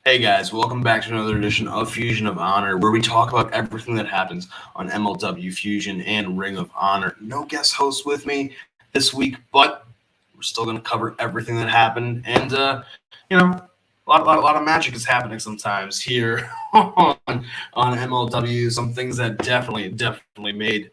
Hey guys, welcome back to another edition of Fusion of Honor, where we talk about everything that happens on MLW Fusion and Ring of Honor. No guest host with me this week, but we're still going to cover everything that happened. And, a lot of magic is happening sometimes here on MLW. Some things that definitely made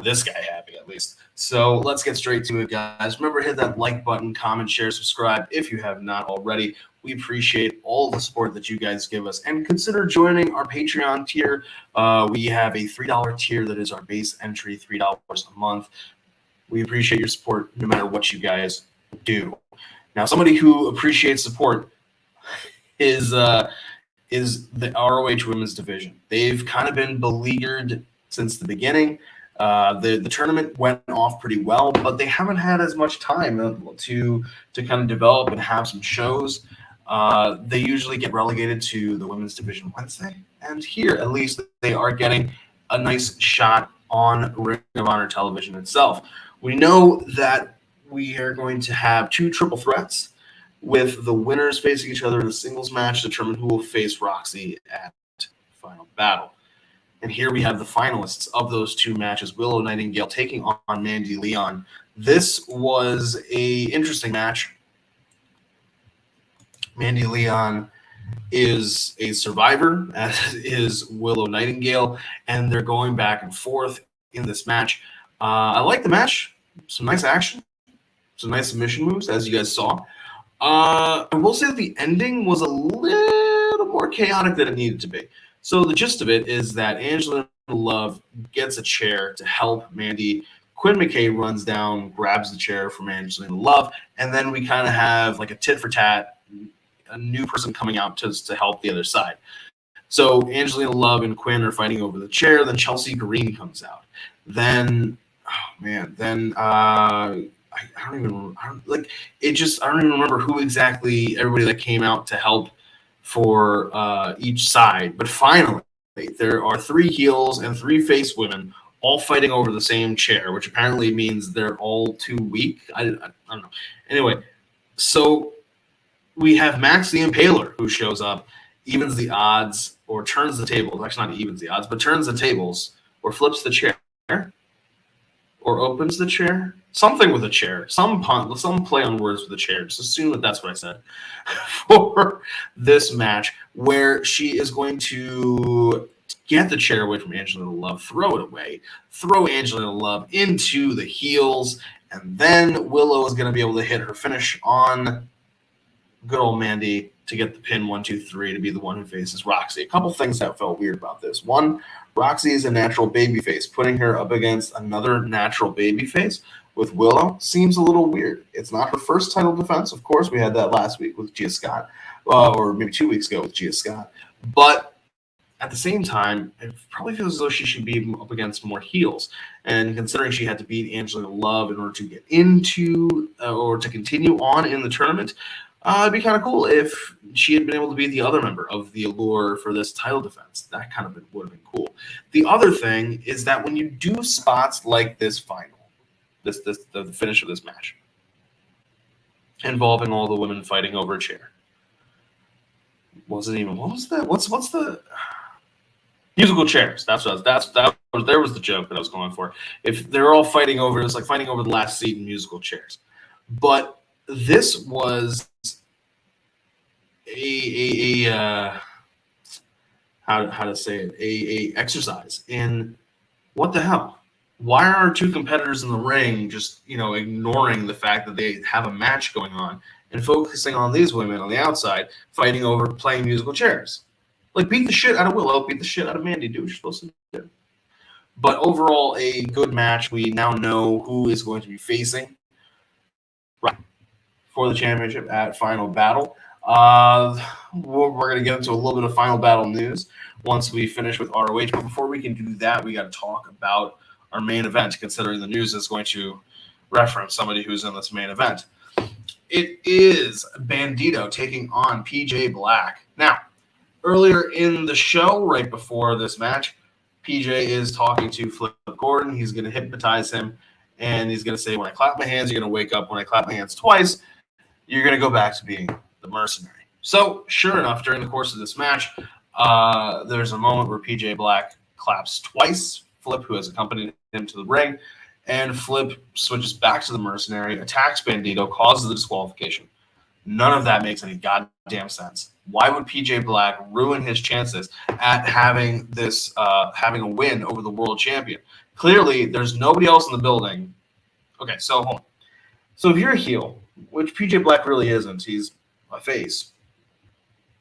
this guy happy, at least. So let's get straight to it, guys. Remember, hit that like button, comment, share, subscribe if you have not already. We appreciate all the support that you guys give us, and consider joining our Patreon tier. We have a $3 tier that is our base entry, $3 a month. We appreciate your support no matter what you guys do. Now, somebody who appreciates support is the ROH Women's Division. They've kind of been beleaguered since the beginning. The tournament went off pretty well, but they haven't had as much time to kind of develop and have some shows. They usually get relegated to the Women's Division Wednesday, and here at least they are getting a nice shot on Ring of Honor television itself. We know that we are going to have two triple threats, with the winners facing each other in a singles match to determine who will face Roxy at Final Battle. And here we have the finalists of those two matches, Willow Nightingale taking on Mandy Leon. This was a interesting match. Mandy Leon is a survivor, as is Willow Nightingale, and they're going back and forth in this match. I like the match. Some nice action. Some nice submission moves, as you guys saw. I will say that the ending was a little more chaotic than it needed to be. So the gist of it is that Angelina Love gets a chair to help Mandy. Quinn McKay runs down, grabs the chair from Angelina Love, and then we kind of have like a tit for tat, a new person coming out to help the other side. So Angelina Love and Quinn are fighting over the chair. Then Chelsea Green comes out. Then, I don't even remember who exactly everybody that came out to help for each side. But finally, there are three heels and three face women all fighting over the same chair, which apparently means they're all too weak. I don't know. Anyway, so we have Max the Impaler who shows up, evens the odds, or turns the tables. Actually, not evens the odds, but turns the tables, or flips the chair, or opens the chair. Something with a chair. Some play on words with a chair. Just assume that that's what I said for this match, where she is going to get the chair away from Angelina Love, throw it away, throw Angelina Love into the heels, and then Willow is going to be able to hit her finish on good old Mandy to get the pin 1, 2, 3 to be the one who faces Roxy. A couple things that felt weird about this. One, Roxy is a natural babyface. Putting her up against another natural babyface with Willow seems a little weird. It's not her first title defense. Of course, we had that last week with Gia Scott, or maybe 2 weeks ago with Gia Scott. But at the same time, it probably feels as though she should be up against more heels. And considering she had to beat Angelina Love in order to get into or to continue on in the tournament, it'd be kind of cool if she had been able to be the other member of the Allure for this title defense. That kind of would have been cool. The other thing is that when you do spots like this final, the finish of this match, involving all the women fighting over a chair, what was that? What's the musical chairs? There was the joke that I was going for. If they're all fighting over, it was like fighting over the last seat in musical chairs. But this was a exercise in what the hell? Why are our two competitors in the ring just ignoring the fact that they have a match going on and focusing on these women on the outside fighting over playing musical chairs? Like, beat the shit out of Willow, beat the shit out of Mandy, do what you're supposed to do. But overall, a good match. We now know who is going to be facing for the championship at Final Battle. We're going to get into a little bit of Final Battle news once we finish with ROH. But before we can do that, we got to talk about our main event, considering the news is going to reference somebody who's in this main event. It is Bandito taking on PJ Black. Now, earlier in the show, right before this match, PJ is talking to Flip Gordon. He's going to hypnotize him, and he's going to say, when I clap my hands, you're going to wake up. When I clap my hands twice, you're going to go back to being the mercenary. So, sure enough, during the course of this match, there's a moment where PJ Black claps twice. Flip, who has accompanied him to the ring, and Flip switches back to the mercenary, attacks Bandito, causes the disqualification. None of that makes any goddamn sense. Why would PJ Black ruin his chances at having this, having a win over the world champion? Clearly, there's nobody else in the building. Okay, so hold on. So if you're a heel, which PJ Black really isn't, he's a face.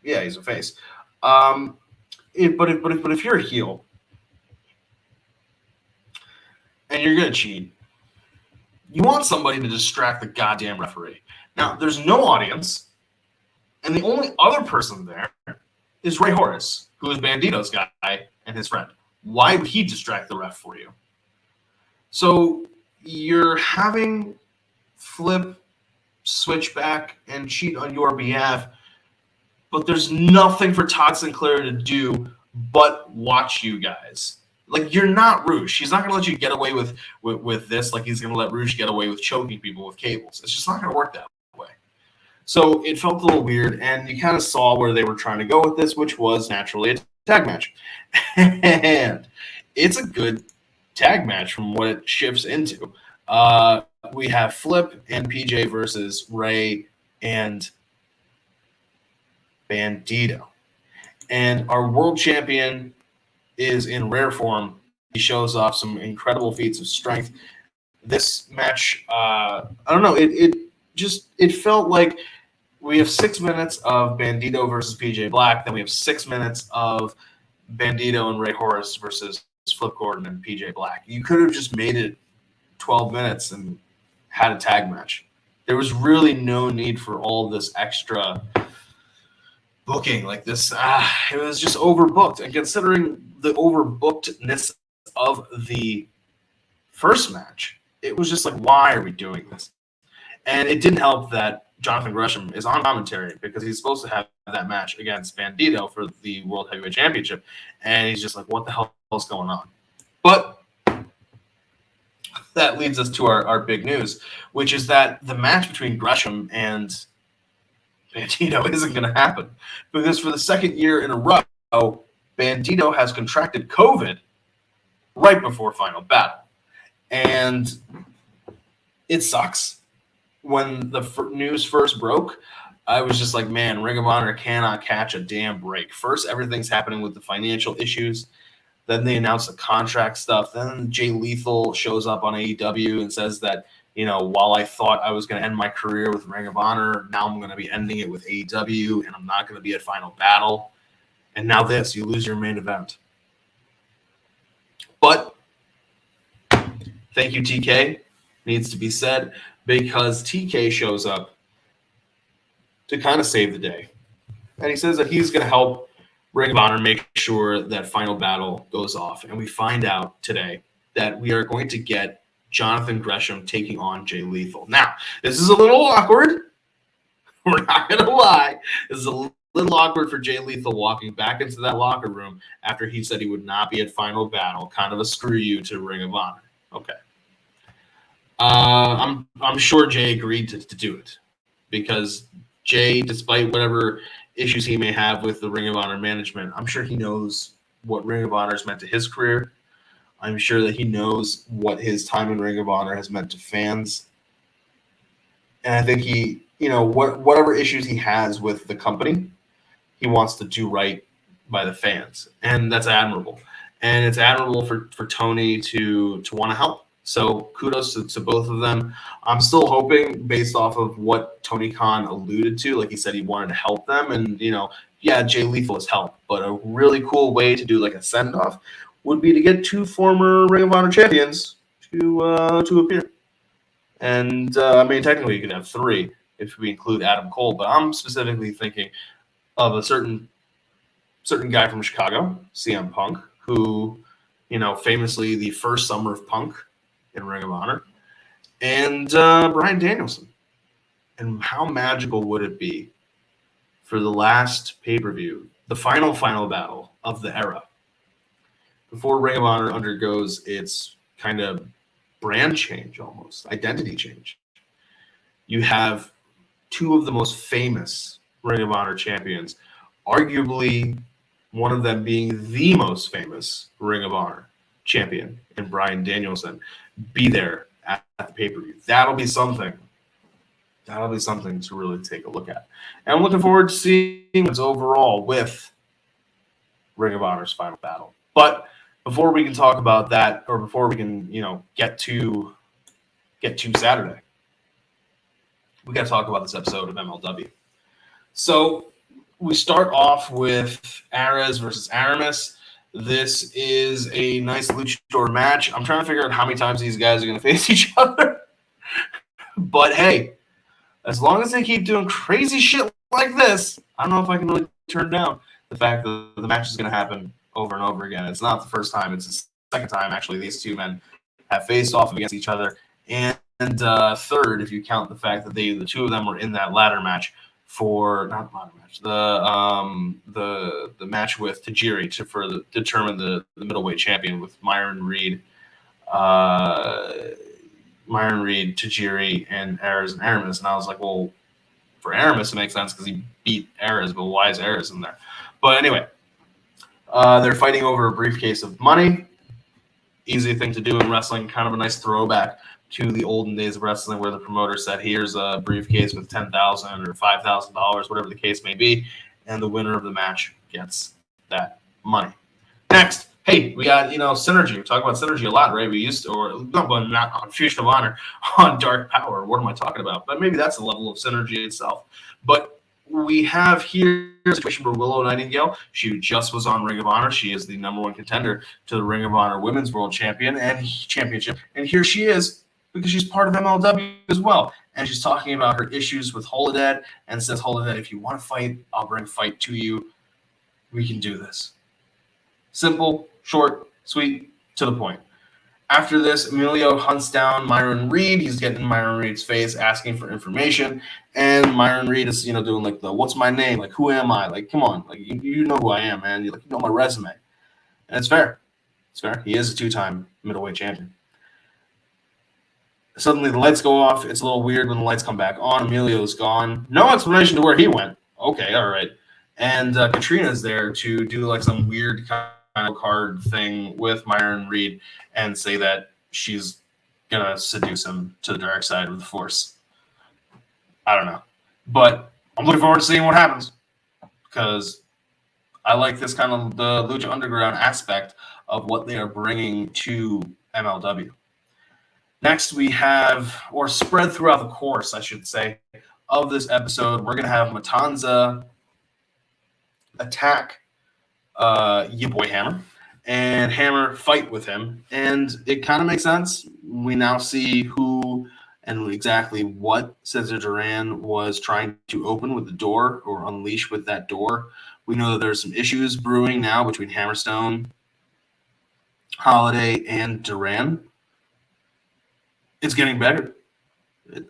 Yeah, he's a face. But if you're a heel and you're gonna cheat, you want somebody to distract the goddamn referee. Now, there's no audience, and the only other person there is Ray Horace, who is Bandito's guy and his friend. Why would he distract the ref for you? So you're having Flip switch back and cheat on your behalf, but there's nothing for Todd Sinclair to do but watch you guys. Like, you're not Rouge. He's not going to let you get away with this like he's going to let Rouge get away with choking people with cables. It's just not going to work that way. So it felt a little weird, and you kind of saw where they were trying to go with this, which was naturally a tag match. And it's a good tag match from what it shifts into. We have Flip and PJ versus Ray and Bandito. And our world champion is in rare form. He shows off some incredible feats of strength. This match, I don't know, it felt like we have 6 minutes of Bandito versus PJ Black, then we have 6 minutes of Bandito and Ray Horace versus Flip Gordon and PJ Black. You could have just made it 12 minutes and had a tag match. There was really no need for all this extra booking like this. It was just overbooked. And considering the overbookedness of the first match, it was just like, why are we doing this? And it didn't help that Jonathan Gresham is on commentary because he's supposed to have that match against Bandito for the World Heavyweight Championship. And he's just like, what the hell is going on? But that leads us to our big news, which is that the match between Gresham and Bandito isn't going to happen because for the second year in a row, Bandito has contracted COVID right before Final Battle. And it sucks. When the news first broke, I was just like, man, Ring of Honor cannot catch a damn break. First, everything's happening with the financial issues. Then they announce the contract stuff. Then Jay Lethal shows up on AEW and says that, you know, while I thought I was going to end my career with Ring of Honor, now I'm going to be ending it with AEW, and I'm not going to be at Final Battle. And now this, you lose your main event. But thank you, TK, needs to be said, because TK shows up to kind of save the day. And he says that he's going to help Ring of Honor make sure that Final Battle goes off. And we find out today that we are going to get Jonathan Gresham taking on Jay Lethal. Now, this is a little awkward. We're not going to lie. This is a little awkward for Jay Lethal walking back into that locker room after he said he would not be at Final Battle. Kind of a screw you to Ring of Honor. Okay. I'm sure Jay agreed to do it because Jay, despite whatever issues he may have with the Ring of Honor management, I'm sure he knows what Ring of Honor has meant to his career. I'm sure that he knows what his time in Ring of Honor has meant to fans. And I think he, you know, whatever issues he has with the company, he wants to do right by the fans. And that's admirable. And it's admirable for Tony to want to help. So kudos to both of them. I'm still hoping, based off of what Tony Khan alluded to, like he said he wanted to help them. And, you know, yeah, Jay Lethal has helped. But a really cool way to do like a send-off would be to get 2 former Ring of Honor champions to appear. And, I mean, technically you could have 3 if we include Adam Cole. But I'm specifically thinking of a certain guy from Chicago, CM Punk, who, you know, famously the first summer of Punk in Ring of Honor, and Bryan Danielson. And how magical would it be for the last pay-per-view, the final battle of the era, before Ring of Honor undergoes its kind of brand change, almost identity change? You have 2 of the most famous Ring of Honor champions, arguably one of them being the most famous Ring of Honor champion in Bryan Danielson, be there at the pay-per-view. That'll be something. That'll be something to really take a look at. And I'm looking forward to seeing what's overall with Ring of Honor's final battle. But before we can talk about that, or before we can, get to Saturday, we got to talk about this episode of MLW. So we start off with Ares versus Aramis. This is a nice luchador match. I'm trying to figure out how many times these guys are going to face each other. But hey, as long as they keep doing crazy shit like this, I don't know if I can really turn down the fact that the match is going to happen over and over again. It's not the first time. It's the second time, actually, these two men have faced off against each other. And third, if you count the fact that the two of them were in that ladder match for, not ladder match, the match with Tajiri to determine the middleweight champion with Myron Reed, Tajiri, and Ares and Aramis. And I was like, well, for Aramis, it makes sense because he beat Ares, but why is Ares in there? But anyway, they're fighting over a briefcase of money. Easy thing to do in wrestling, kind of a nice throwback to the olden days of wrestling where the promoter said, here's a briefcase with $10,000 or $5,000, whatever the case may be, and the winner of the match gets that money. Next, hey, we got, synergy. We talk about synergy a lot, right? We used to, or not on Fusion of Honor, on Dark Power. What am I talking about? But maybe that's a level of synergy itself. But we have here a situation for Willow Nightingale. She just was on Ring of Honor. She is the #1 contender to the Ring of Honor Women's World Championship. And here she is because she's part of MLW as well. And she's talking about her issues with Holodead and says, Holodead, if you want to fight, I'll bring fight to you. We can do this. Simple, short, sweet, to the point. After this, Emilio hunts down Myron Reed. He's getting in Myron Reed's face, asking for information. And Myron Reed is, doing like the, what's my name? Like, who am I? Like, come on. Like, you know who I am, man. You know my resume. And it's fair. It's fair. He is a 2-time middleweight champion. Suddenly the lights go off. It's a little weird when the lights come back on. Emilio's gone. No explanation to where he went. Okay, all right. And Katrina's there to do like some weird kind of card thing with Myron Reed and say that she's going to seduce him to the dark side of the Force. I don't know. But I'm looking forward to seeing what happens because I like this kind of the Lucha Underground aspect of what they are bringing to MLW. Next, we have, or spread throughout the course, I should say, of this episode, we're going to have Matanza attack your boy Hammer, and Hammer fight with him. And it kind of makes sense. We now see who and exactly what Cesar Duran was trying to open with the door or unleash with that door. We know that there's some issues brewing now between Hammerstone, Holiday, and Duran. It's getting better. I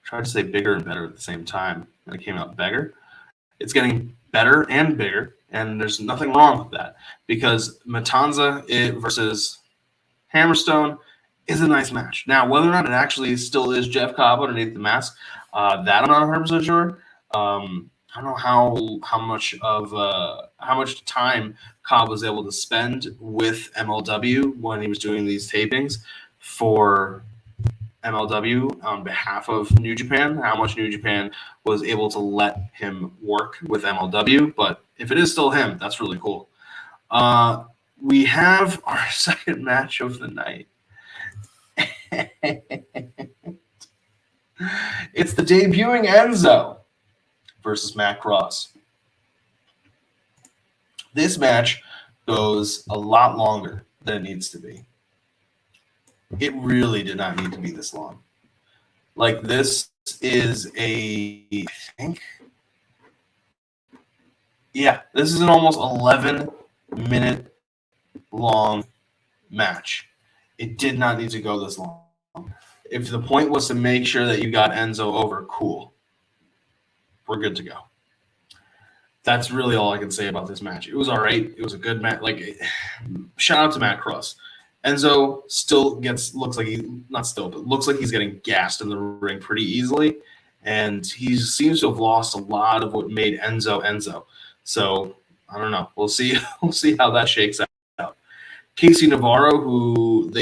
tried to say bigger and better at the same time, and it came out bigger. It's getting better and bigger, and there's nothing wrong with that because Matanza versus Hammerstone is a nice match. Now, whether or not it actually still is Jeff Cobb underneath the mask, that I'm not 100% sure. I don't know how much time Cobb was able to spend with MLW when he was doing these tapings for MLW on behalf of New Japan, how much New Japan was able to let him work with MLW. But if it is still him, that's really cool. We have our second match of the night. It's the debuting Enzo versus Matt Cross. This match goes a lot longer than it needs to be. It really did not need to be this long. Like, this is this is an almost 11-minute long match. It did not need to go this long. If the point was to make sure that you got Enzo over, cool. We're good to go. That's really all I can say about this match. It was all right. It was a good match. Shout out to Matt Cross. Enzo still looks like he's getting gassed in the ring pretty easily. and he seems to have lost a lot of what made Enzo. So I don't know. We'll see. We'll see how that shakes out. Casey Navarro, who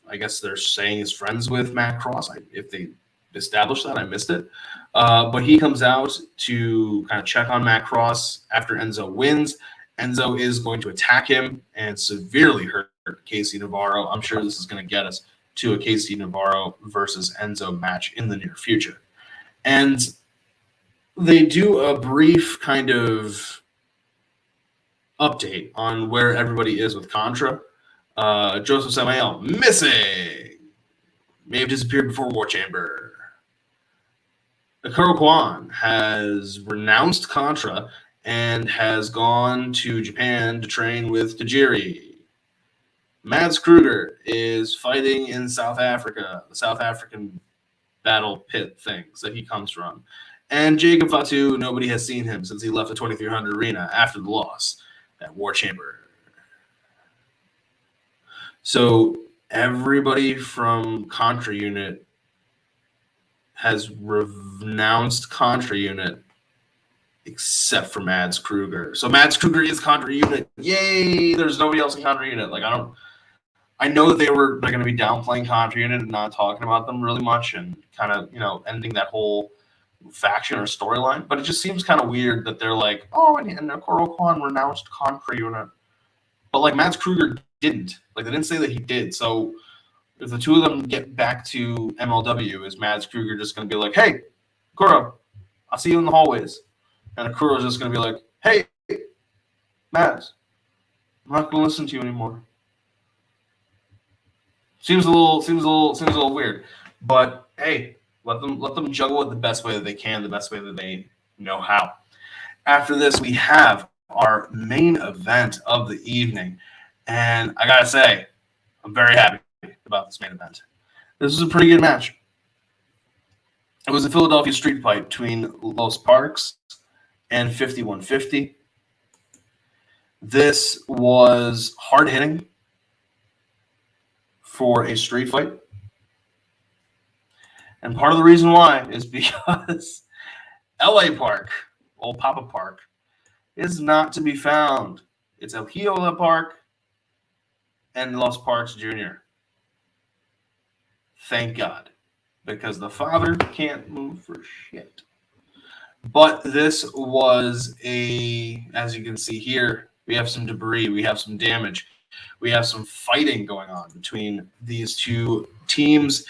I guess they're saying is friends with Matt Cross. If they established that, I missed it. But he comes out to kind of check on Matt Cross after Enzo wins. Enzo is going to attack him and severely hurt Casey Navarro. I'm sure this is going to get us to a Casey Navarro versus Enzo match in the near future. And they do a brief kind of update on where everybody is with Contra. Joseph Samael missing. May have disappeared before War Chamber. Akuro Kwan has renounced Contra and has gone to Japan to train with Tajiri. Mads Kruger is fighting in South Africa, the South African battle pit things that he comes from. And Jacob Fatu, nobody has seen him since he left the 2300 arena after the loss at War Chamber. So everybody from Contra Unit has renounced Contra Unit except for Mads Kruger. So Mads Kruger is Contra Unit. Yay! There's nobody else in Contra Unit. Like I know that they're going to be downplaying Contra Unit and not talking about them really much and kind of, ending that whole faction or storyline. But it just seems kind of weird that they're like, oh, and Akuro Kwan renounced Contra Unit. But like Mads Kruger didn't. Like they didn't say that he did. So if the two of them get back to MLW, is Mads Kruger just going to be like, hey, Akuro, I'll see you in the hallways. And Akuro's just going to be like, hey, Mads, I'm not going to listen to you anymore. Seems a little weird. But hey, let them juggle it the best way that they can, the best way that they know how. After this, we have our main event of the evening. And I got to say, I'm very happy about this main event. This was a pretty good match. It was a Philadelphia street fight between Los Parks and 5150. This was hard-hitting for a street fight. And part of the reason why is because LA Park, old Papa Park, is not to be found. It's El Hiola Park and Los Parks Jr. Thank God, because the father can't move for shit. But this was as you can see here, we have some debris, we have some damage, we have some fighting going on between these two teams.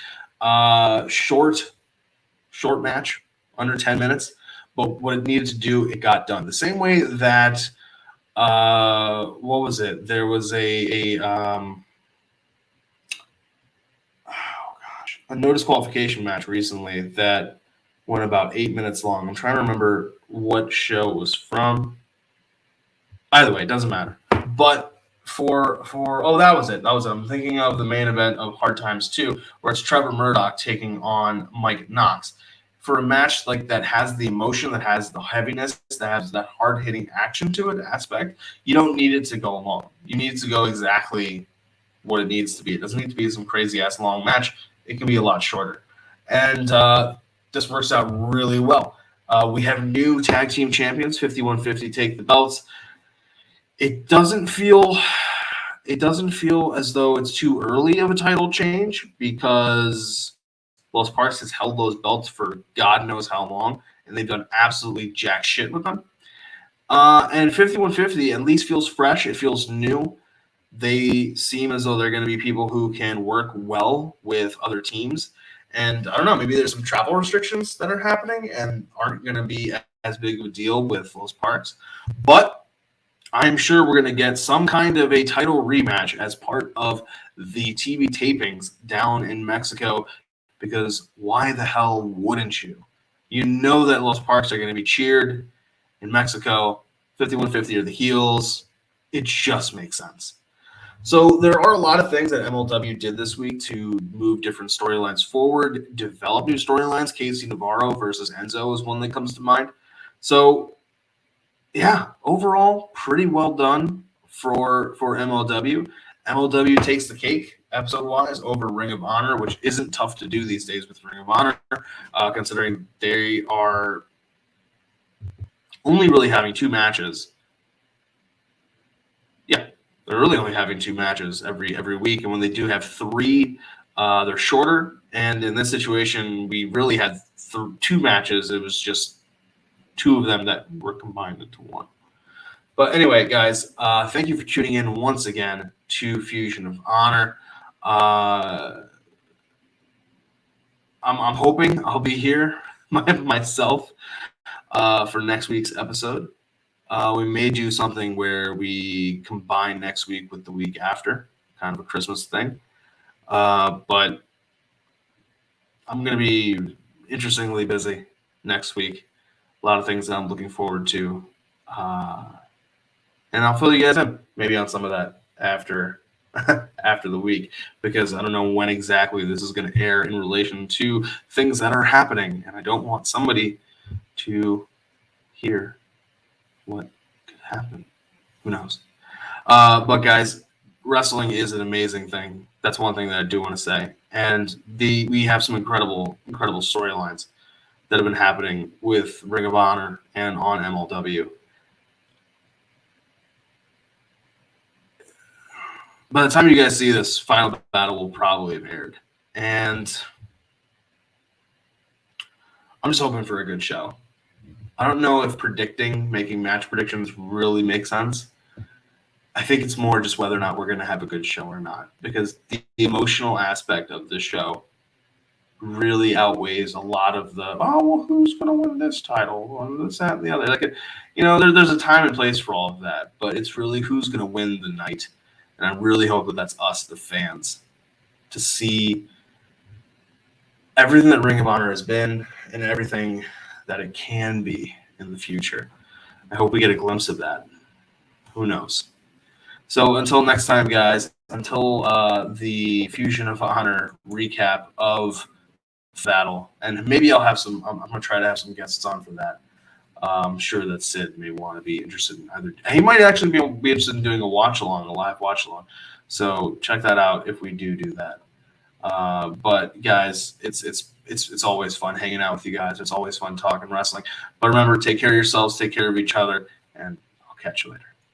Short match, under 10 minutes. But what it needed to do, it got done. The same way that, what was it? There was a no disqualification match recently that went about 8 minutes long. I'm trying to remember what show it was from. Either way, it doesn't matter. But that was it. I'm thinking of the main event of Hard Times 2, where it's Trevor Murdoch taking on Mike Knox. For a match like that has the emotion, that has the heaviness, that has that hard-hitting action to it aspect, you don't need it to go long. You need it to go exactly what it needs to be. It doesn't need to be some crazy-ass long match. It can be a lot shorter. And this works out really well. We have new tag team champions, 5150 take the belts. It doesn't feel as though it's too early of a title change because Los Parks has held those belts for God knows how long, and they've done absolutely jack shit with them. And 5150 at least feels fresh. It feels new. They seem as though they're going to be people who can work well with other teams. And I don't know, maybe there's some travel restrictions that are happening and aren't going to be as big of a deal with Los Parks. But I'm sure we're going to get some kind of a title rematch as part of the TV tapings down in Mexico, because why the hell wouldn't you? You know that Los Parks are going to be cheered in Mexico. 5150 are the heels. It just makes sense. So there are a lot of things that MLW did this week to move different storylines forward, develop new storylines. Casey Navarro versus Enzo is one that comes to mind. So yeah, overall, pretty well done for MLW. MLW takes the cake episode-wise over Ring of Honor, which isn't tough to do these days with Ring of Honor, considering they are only really having 2 matches. Yeah, they're really only having 2 matches every week, and when they do have 3, they're shorter. And in this situation, we really had 2 matches. It was just 2 of them that were combined into 1. But anyway, guys, thank you for tuning in once again to Fusion of Honor. I'm hoping I'll be here myself for next week's episode. We may do something where we combine next week with the week after, kind of a Christmas thing. But I'm going to be interestingly busy next week. A lot of things that I'm looking forward to. And I'll fill you guys in maybe on some of that after the week, because I don't know when exactly this is going to air in relation to things that are happening, and I don't want somebody to hear what could happen. Who knows? But guys, wrestling is an amazing thing. That's one thing that I do want to say, and we have some incredible storylines that have been happening with Ring of Honor and on MLW. By the time you guys see this, Final Battle will probably have aired. And I'm just hoping for a good show. I don't know if making match predictions really makes sense. I think it's more just whether or not we're going to have a good show or not. Because the emotional aspect of this show really outweighs a lot of the, who's going to win this title? Or this, that, and the other. There's a time and place for all of that. But it's really who's going to win the night. And I really hope that that's us, the fans, to see everything that Ring of Honor has been and everything that it can be in the future. I hope we get a glimpse of that. Who knows? So until next time, guys, until the Fusion of Honor recap of Battle, and maybe I'll have I'm going to try to have some guests on for that. I'm sure that Sid may want to be interested in either. He might actually be interested in doing a live watch along. So check that out if we do that. But guys, it's always fun hanging out with you guys. It's always fun talking wrestling. But remember, take care of yourselves, take care of each other, and I'll catch you later.